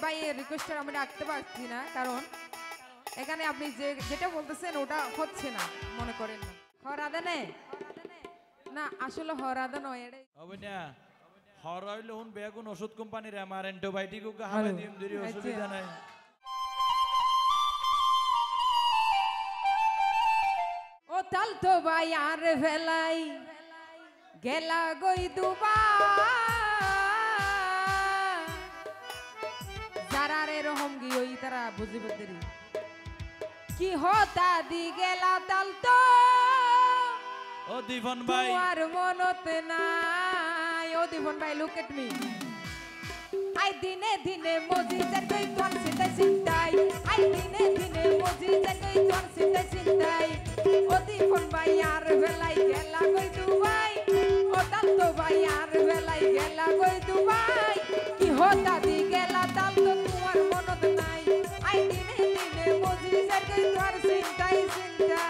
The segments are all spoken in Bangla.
ভাইয়ের রিকোয়েস্টটা আমি রাখতে পারছি না, কারণ এখানে আপনি যেটা বলতেছেন ওটা হচ্ছে না, মনে করেন না হরাদা নে না, আসলে হরাদা নয় এটা অবনা হরাইল হুন বেগুন ওষুধ কোম্পানির আমার অ্যান্টিবায়োটিক ও হামে দিম দিরি অসুবিধা নাই। ও তাল তো ভাই আর ভেলাই গেলা গই দুবা যারা রে রহম গি ওই তারা বুঝিবে দেরি কি হতা দি গেলা তাল তো ও দীপন ভাই আর মনতে নাই। ও দীপন ভাই লুক এট মি আই দিনে দিনে মজিদের কই তোর সিতে চিন্তাই আই দিনে দিনে মজিদের কই তোর সিতে চিন্তাই। ও দীপন ভাই আর বেলাই গেলা কই দুবাই ও তাল তো ভাই আর বেলাই গেলা কই দুবাই কি হতা দি গেলা তাল তো তোমার মনত নাই আই দিনে দিনে মজিদের কই তোর চিন্তাই চিন্তাই।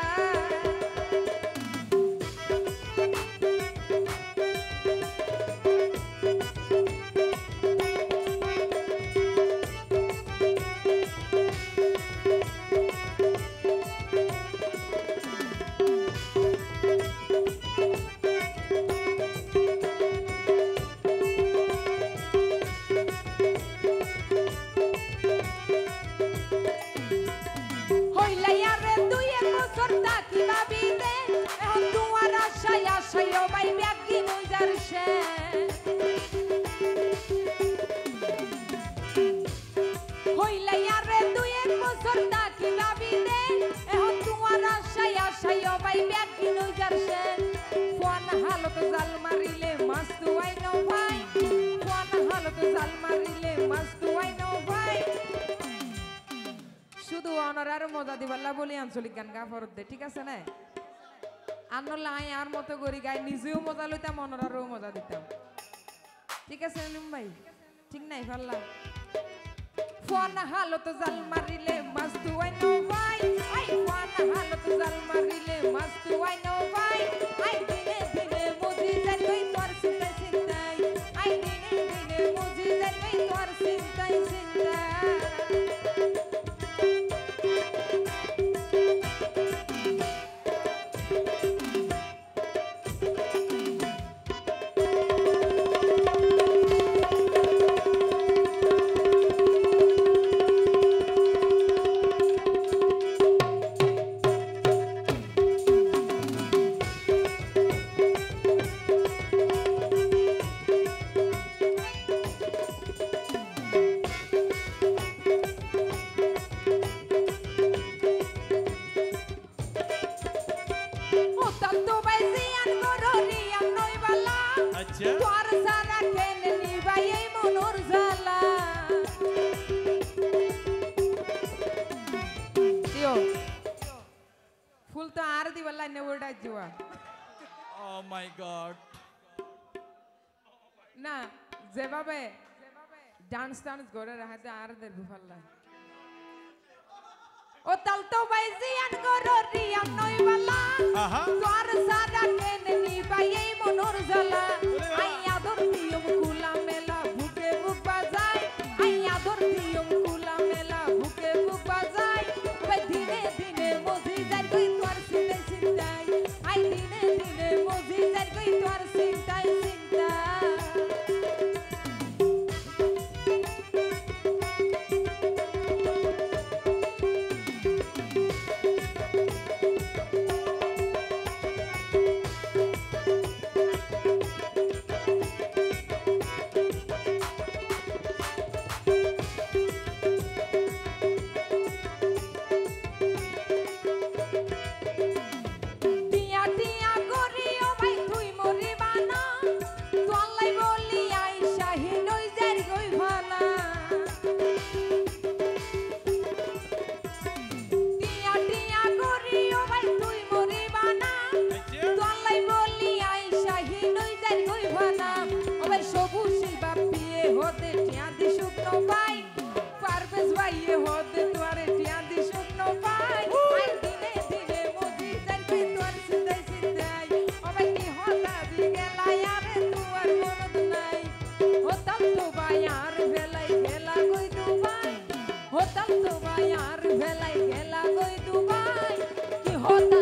শুধু অনারার মজা দিবাল্লা বলি আঞ্চলিক গান গা ফরত দে, ঠিক আছে না? আনলা আই আর মতো করি গাই নিজেও মজা লইতাম অনারারও মজা দিতাম, ঠিক আছে নিম ভাই? ঠিক নাই পারলা ফোন হালত জাল মারিলে মাস্ত আই নো ভাই আই ফোন হালত জাল মারিলে মাস্ত আই নো ভাই আই দিনে দিনে মুজি যাই কই তোর চিন্তাই চিন্তাই আই দিনে দিনে মুজি যাই কই তোর চিন্তাই চিন্তাই। ফুল তো আর দিবার লাইনে ওটা জুয়া। ও মাই গড, না যেভাবে ডান্স টান্স করে রাখাতে আর দেখবো পারলা। ও তাল তো বাইজি আন করো রিয়াম নই বালা তোর সারা কেনে নি ভাই এই মনোর জ্বালা আই আদর দিয়ম কুলা মেলা বুকে বুক বাজায় আই আদর দিয়ম কুলা মেলা বুকে বুক বাজায় ওই দিনে দিনে মজি যাই কই তোর চিন্তা চিন্তাই আই দিনে দিনে মজি যাই কই তোর চিন্তাই চিন্তাই। হতা